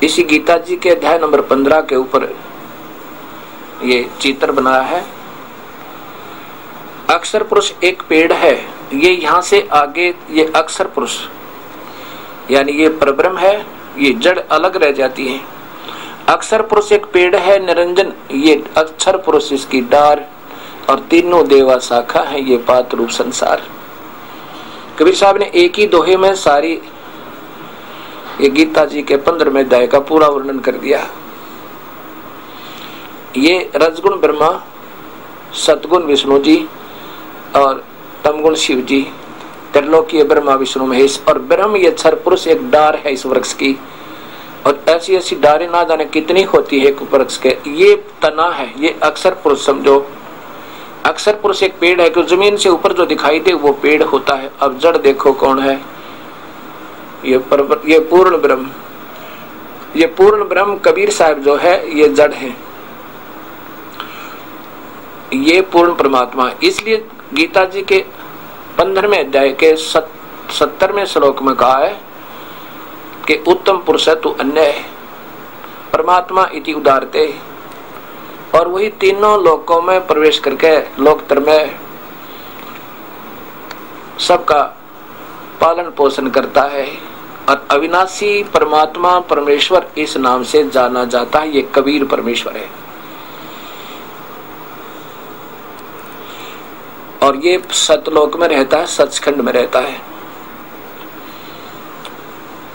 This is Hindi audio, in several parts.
इसी गीता जी के अध्याय नंबर 15 के ऊपर ये चित्र बनाया है। अक्षर पुरुष एक पेड़ है, ये यहाँ से आगे ये अक्षर पुरुष यानी ये परब्रह्म है, ये जड़ अलग रह जाती है। अक्षर पुरुष एक पेड़ है निरंजन, ये अक्षर पुरुष इसकी डार, और तीनों देवा शाखा है, ये पात रूप संसार। कबीर साहब ने एक ही दोहे में सारी ये गीता जी के 15वें अध्याय का पूरा वर्णन कर दिया। ये रजगुण ब्रह्मा, सतगुण विष्णु जी और तमगुण शिव जी, त्रिलोकीय ब्रह्मा विष्णु महेश, और ब्रह्म ये अक्षर पुरुष एक डार है इस वृक्ष की। और ऐसी ऐसी डारें ना जाने कितनी होती है एक वृक्ष के। ये तना है, ये अक्षर पुरुष समझो। अक्षर पुरुष एक पेड़ है कि जमीन से ऊपर जो दिखाई दे वो पेड़ होता है। अब जड़ देखो कौन है, ये पूर्ण ब्रह्म। ये पूर्ण ब्रह्म कबीर साहब जो है ये जड़ है, ये पूर्ण परमात्मा। इसलिए गीता जी के 15वें अध्याय के 70वें श्लोक में कहा है कि उत्तम पुरुष तु अन्य है परमात्मा इति उदारते। और वही तीनों लोकों में प्रवेश करके लोकतर में सबका पालन पोषण करता है। और अविनाशी परमात्मा परमेश्वर इस नाम से जाना जाता है, ये कबीर परमेश्वर है। और ये सतलोक में रहता है, सचखंड में रहता है।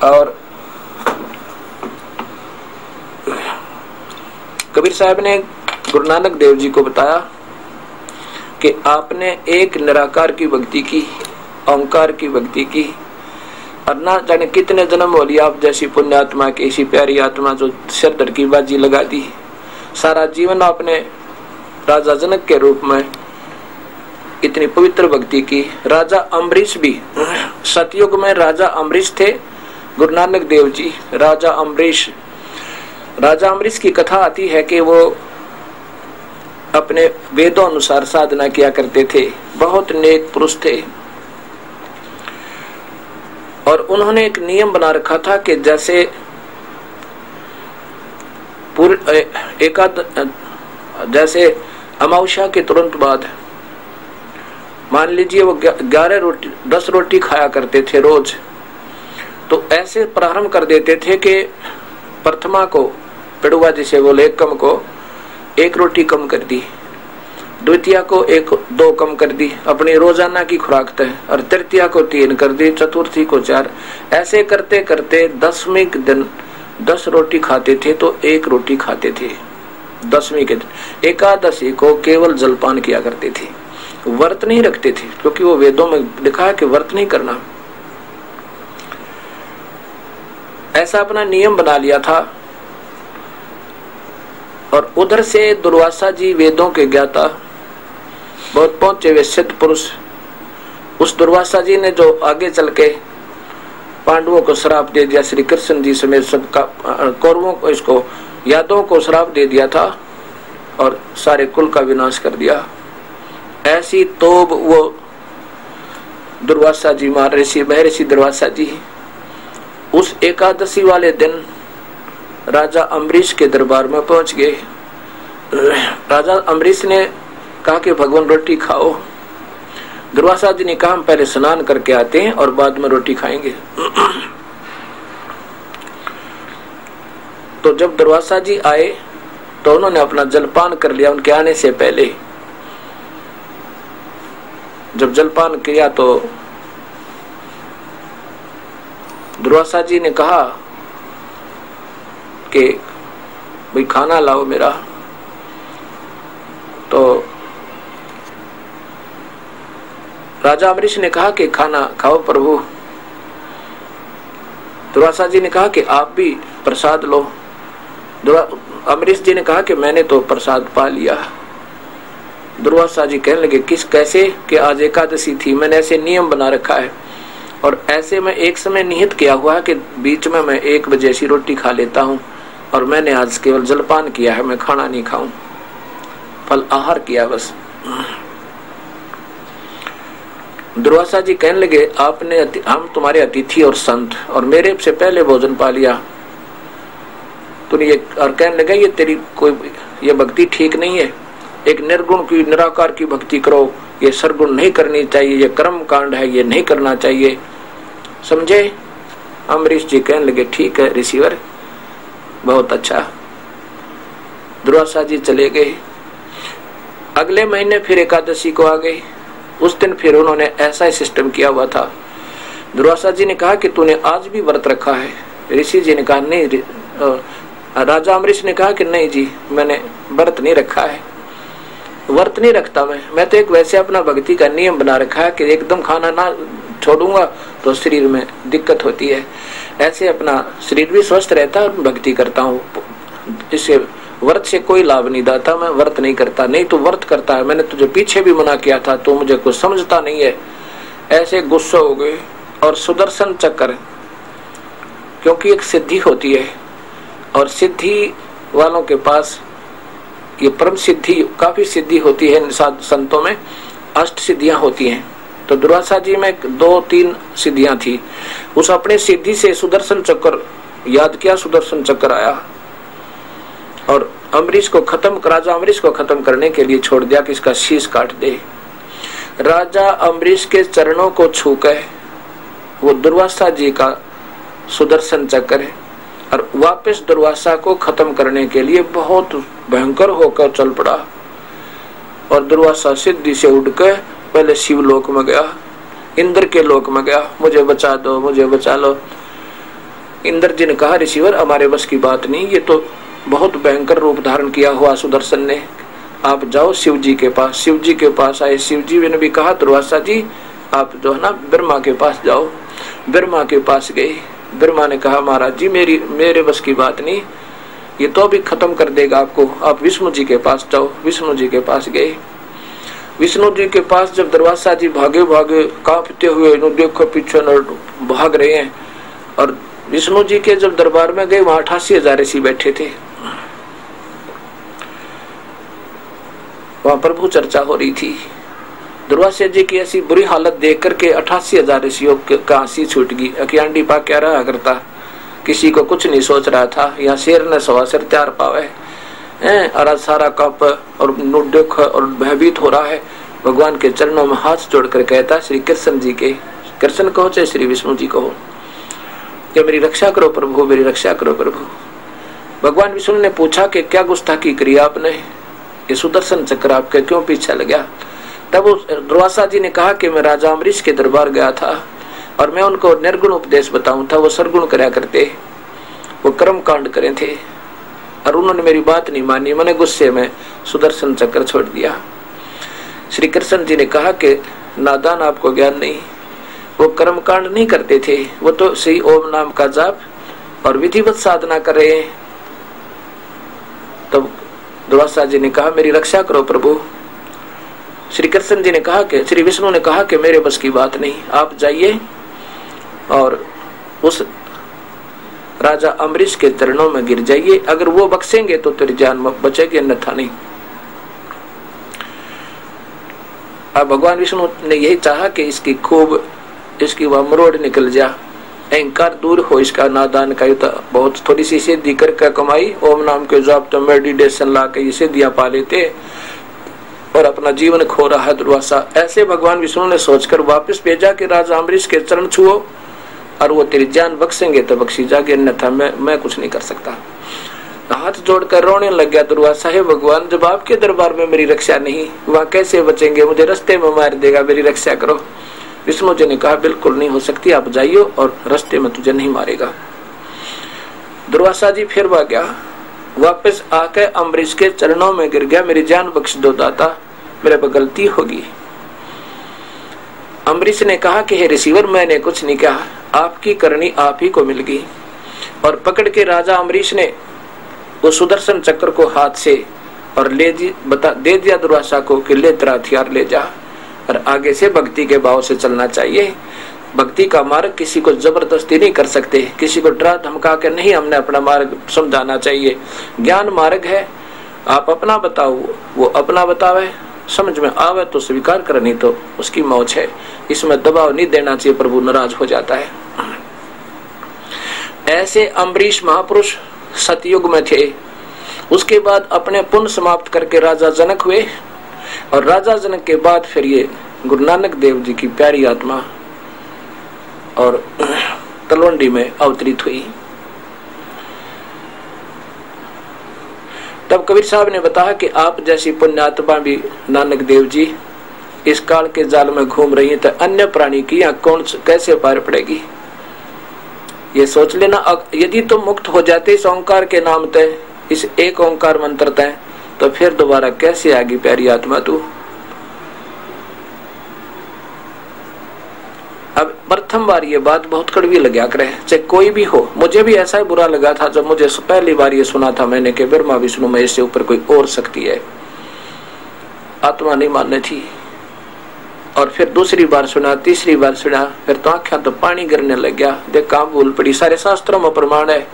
और कबीर साहब ने गुरु नानक देव जी को बताया कि आपने एक निराकार की भक्ति की, ओंकार की भक्ति की, और ना जाने कितने जन्म हो लिया आप जैसी पुण्यात्मा की, ऐसी प्यारी आत्मा जो सिर धड़ की बाजी लगा दी। सारा जीवन आपने राजा जनक के रूप में इतनी पवित्र भक्ति की। राजा अम्बरीश भी, सतयुग में राजा अम्बरीश थे, गुरु नानक देव जी राजा अम्बरीश। राजा अम्बरीश की कथा आती है कि वो अपने वेदों अनुसार साधना किया करते थे, बहुत नेक पुरुष थे। और उन्होंने एक नियम बना रखा था कि जैसे जैसे अमावस्या के तुरंत बाद मान लीजिए वो 11 रोटी 10 रोटी खाया करते थे रोज, तो ऐसे प्रारंभ कर देते थे कि प्रथमा को पेड़ुआ जिसे बोले एकम को 1 रोटी कम कर दी, द्वितीया को 1-2 कम कर दी अपनी रोजाना की खुराक तय, और तृतीया को 3 कर दी, चतुर्थी को 4। ऐसे करते करते 10वें दिन 10 रोटी खाते थे तो 1 रोटी खाते थे 10वें के दिन। एकादशी को केवल जलपान किया करते थे, व्रत नहीं रखते थे, क्योंकि वो वेदों में लिखा है कि व्रत नहीं करना। ऐसा अपना नियम बना लिया था। और उधर से दुर्वासा जी वेदों के ज्ञाता, बहुत पहुंचे हुए सिद्ध पुरुष, उस दुर्वासा जी ने जो आगे चल के पांडवों को श्राप दे दिया, श्री कृष्ण जी समेत सबका, कौरवों को, इसको यादवों को श्राप दे दिया था और सारे कुल का विनाश कर दिया। ऐसी तोब वो दुर्वासा जी, महर्षि दुर्वासा जी, उस एकादशी वाले दिन राजा अम्बरीश के दरबार में पहुंच गए। राजा अम्बरीश ने कहा कि भगवान रोटी खाओ। दुर्वासा जी ने कहा हम पहले स्नान करके आते हैं और बाद में रोटी खाएंगे। तो जब दुर्वासा जी आए तो उन्होंने अपना जलपान कर लिया उनके आने से पहले। जब जलपान किया तो दुर्वासा जी ने कहा कि भाई खाना लाओ मेरा। तो राजा अम्बरीश ने कहा कि खाना खाओ प्रभु। दुर्वासा जी ने कहा कि आप भी प्रसाद लो। अम्बरीश जी ने कहा कि मैंने तो प्रसाद पा लिया। दुर्वासा जी कहने लगे किस कैसे कि आज एकादशी थी, मैंने ऐसे नियम बना रखा है और ऐसे में एक समय निहित किया हुआ है कि बीच में मैं 1 बजे ऐसी रोटी खा लेता हूँ और मैंने आज केवल जलपान किया है, मैं खाना नहीं खाऊं, फल आहार किया बस। दुर्वासा जी कहने लगे आपने हम तुम्हारे अतिथि और संत और मेरे से पहले भोजन पा लिया तूने ये, और कहने लगा ये तेरी कोई ये भक्ति ठीक नहीं है, एक निर्गुण की निराकार की भक्ति करो, ये सरगुण नहीं करनी चाहिए, ये कर्म कांड है, ये नहीं करना चाहिए, समझे। अम्बरीश जी कहने लगे ठीक है रिसीवर, बहुत अच्छा। दुर्वासा जी चले गए। अगले महीने फिर एकादशी को आ गए। उस दिन फिर उन्होंने ऐसा ही सिस्टम किया हुआ था। दुर्वासा जी ने कहा कि तूने आज भी व्रत रखा है। ऋषि जी ने कहा नहीं, राजा अम्बरीश ने कहा कि नहीं जी मैंने व्रत नहीं रखा है, व्रत नहीं रखता मैं तो एक वैसे अपना भक्ति का नियम बना रखा है कि एकदम खाना ना छोड़ूंगा तो शरीर में दिक्कत होती है, ऐसे अपना शरीर भी स्वस्थ रहता है और भक्ति करता हूँ, इससे व्रत से कोई लाभ नहीं दाता, मैं व्रत नहीं करता। नहीं तो व्रत करता है, मैंने तुझे पीछे भी मना किया था, तो मुझे कुछ समझता नहीं है। ऐसे गुस्सा हो गए। और सुदर्शन चक्र, क्योंकि एक सिद्धि होती है और सिद्धि वालों के पास ये परम सिद्धि, काफी सिद्धि होती है, संतों में 8 सिद्धियां होती हैं। तो दुर्वासा जी में 2-3 सिद्धियां थी। उस अपने सिद्धि से सुदर्शन चक्र याद किया, सुदर्शन चक्र आया और अम्बरीश को खत्म, राजा अम्बरीश को खत्म करने के लिए छोड़ दिया कि इसका शीश काट दे। राजा अम्बरीश के चरणों को छूकर वो दुर्वासा जी का सुदर्शन चक्र है और वापस दुर्वासा को खत्म करने के लिए बहुत भयंकर होकर चल पड़ा। और दुर्वासा सिद्धि से उठकर पहले शिवलोक में गया, इंद्र के लोक में गया, मुझे बचा दो, मुझे बचा लो। इंद्र जी ने कहा ऋषिवर हमारे बस की बात नहीं, ये तो बहुत भयंकर रूप धारण किया हुआ सुदर्शन ने, आप जाओ शिव जी के पास। शिव जी के पास आए। शिव जी ने भी कहा दुर्वासा जी आप जो है ना ब्रह्मा के पास जाओ। ब्रह्मा के पास गए। ब्रह्मा ने कहा महाराज जी मेरे बस की बात नहीं, ये तो अभी खत्म कर देगा आपको, आप विष्णु जी के पास जाओ। विष्णु जी के पास गए। विष्णु जी के पास जब दुर्वासा जी भागे भागे कांपते हुए देखो पीछे भाग रहे हैं, और विष्णु जी के जब दरबार में गए वहां 88,000 ऋषि बैठे थे, वहां प्रभु चर्चा हो रही थी। दुर्वासा जी की ऐसी बुरी हालत देख करके 88,000 ऋषियों का हंसी छूट गई। अखियांडी पा क्या रहा करता, किसी को कुछ नहीं सोच रहा था। यहाँ शेर ने 1.25 सिर तैयार पावे और सारा कप और दुख और भयभीत हो रहा है। भगवान के चरणों में हाथ जोड़कर कहता श्री कृष्ण जी के, कृष्ण कहो चाहे श्री विष्णु जी कहो, कि मेरी रक्षा करो प्रभु, मेरी रक्षा करो प्रभु। भगवान विष्णु ने पूछा कि क्या गुस्ताखी करी आपने, ये सुदर्शन चक्र आपके क्यों पीछे लगा। तब दुर्वासा जी ने कहा कि मैं राजा अम्बरीश के दरबार गया था और मैं उनको निर्गुण उपदेश बताऊं था, वो सरगुण करया करते, वो कर्म कांड करे थे और उन्होंने मेरी बात नहीं मानी, मैंने गुस्से में सुदर्शन चक्र छोड़ दिया। श्री कृष्ण जी ने कहा कि नादान आपको ज्ञान नहीं, वो कर्म कांड नहीं करते थे, वो तो श्री ओम नाम का जाप और विधिवत साधना कर रहे हैं। तब दुर्वासा जी ने कहा मेरी रक्षा करो प्रभु। श्री कृष्ण जी ने कहा कि श्री विष्णु ने कहा कि मेरे बस की बात नहीं, आप जाइए और उस राजा अम्बरीश के चरणों में गिर जाइए, अगर वो बख्शेंगे तो तेरी जान बचेगी, अन्यथा नहीं। अब भगवान विष्णु ने यही चाहा कि इसकी खूब इसकी वह मरोड़ निकल जा, अहंकार दूर हो इसका, नादान का बहुत थोड़ी सी सिद्धि करके कमाई, ओम नाम के जाप तो मेडिटेशन ला के ये सिद्धियां पा लेते और अपना जीवन खो रहा है दुर्वासा। ऐसे भगवान विष्णु ने सोचकर वापस भेजा कि राजा अम्बरीश के चरण छुओ और वो तेरी जान बख्शेंगे तो बख्शी जागे, अन्यथा मैं कुछ नहीं कर सकता। हाथ जोड़कर रोने लग गया दुर्वासा, हे भगवान जब आपके दरबार में मेरी रक्षा नहीं, वहां कैसे बचेंगे, मुझे रास्ते में मार देगा, मेरी रक्षा करो। विष्णु जी ने कहा बिल्कुल नहीं हो सकती, आप जाइयो और रास्ते में तुझे नहीं मारेगा। दुर्वासा जी फिर वह गया, वापस आकर अम्बरीश के चरणों में गिर गया, मेरी जान बख्श दो दाता, मेरे पर गलती होगी। अम्बरीश ने कहा कि हे रिसीवर मैंने कुछ नहीं कहा, आपकी करनी आप ही को मिल गई। और पकड़ के राजा अम्बरीश ने वो सुदर्शन चक्र को हाथ से और दे दिया दुर्वासा को कि ले तेरा हथियार ले जा और आगे से भक्ति के भाव से चलना चाहिए। भक्ति का मार्ग किसी को जबरदस्ती नहीं कर सकते, किसी को डरा धमका के नहीं हमने अपना मार्ग समझाना चाहिए। ज्ञान मार्ग है, आप अपना बताओ, वो अपना बतावे, समझ में आवे तो स्वीकार करे, नहीं तो उसकी मौज है। इसमें दबाव नहीं देना चाहिए, प्रभु नाराज हो जाता है। ऐसे अम्बरीश महापुरुष सतयुग में थे। उसके बाद अपने पुण्य समाप्त करके राजा जनक हुए और राजा जनक के बाद फिर ये गुरु नानक देव जी की प्यारी आत्मा और तलवंडी में अवतरित हुई। तब कबीर साहब ने बताया कि आप जैसी पुण्यात्मा भी नानक देव जी इस काल के जाल में घूम रही है, तो अन्य प्राणी की यहाँ कौन कैसे पार पड़ेगी, ये सोच लेना। यदि तुम मुक्त हो जाते इस ओंकार के नाम तय, इस एक ओंकार मंत्र तय, तो फिर दोबारा कैसे आएगी प्यारी आत्मा तू। अब प्रथम बार ये बात बहुत कड़वी लगा करे, चाहे कोई भी हो। मुझे भी ऐसा ही बुरा लगा था जब मुझे पहली बार ये सुना था मैंने कि ब्रह्मा विष्णु महेश से ऊपर कोई और शक्ति है, आत्मा नहीं मानने थी। और फिर दूसरी बार सुना, तीसरी बार सुना, फिर तो आंखें तो पानी गिरने लग गया। देख कहाँ भूल पड़ी, सारे शास्त्रों में प्रमाण है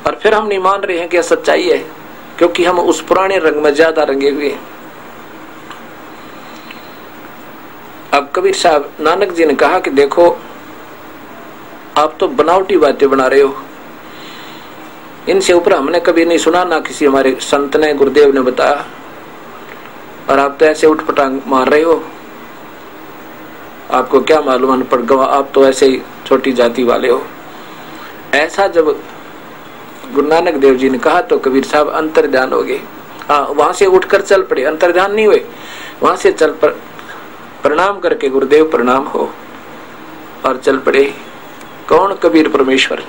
और फिर हम नहीं मान रहे हैं कि सच्चाई है, क्योंकि हम उस पुराने रंग में ज्यादा रंगे हुए। अब कबीर साहब नानक जी ने कहा कि देखो आप तो बनावटी बातें बना रहे हो, इनसे ऊपर हमने कभी नहीं सुना, ना किसी हमारे संत ने गुरुदेव ने बताया, और आप तो ऐसे उठपटांग मार रहे हो। आपको क्या मालूम अनपढ़ गवाह, आप तो ऐसे ही छोटी जाति वाले हो। ऐसा जब गुरु नानक देव जी ने कहा तो कबीर साहब अंतर्ध्यान हो गए। हाँ, वहां से उठकर चल पड़े, अंतर्ध्यान नहीं हुए, वहां से चल पर प्रणाम करके गुरुदेव प्रणाम हो और चल पड़े। कौन? कबीर परमेश्वर।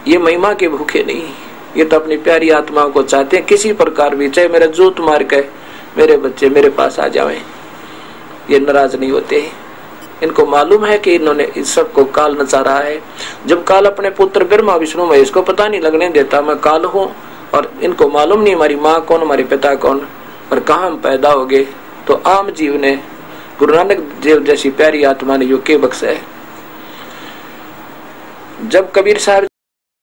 ये महिमा के भूखे नहीं, ये तो अपनी प्यारी आत्माओं को चाहते हैं किसी प्रकार भी, चाहे मेरा जूत मार के मेरे बच्चे मेरे पास आ जाएं, ये नाराज नहीं होते। इनको मालूम है कि इन्होंने इस सब को काल नचा रहा है। जब काल अपने पुत्र ब्रह्मा विष्णु महेश को पता नहीं लगने देता मैं काल हूँ, और इनको मालूम नहीं हमारी माँ कौन, हमारे पिता कौन और कहाँ हम पैदा हो गए, तो आम जीव ने गुरु नानक देव जैसी प्यारी आत्मा ने यो के बख्शा है। जब कबीर साहब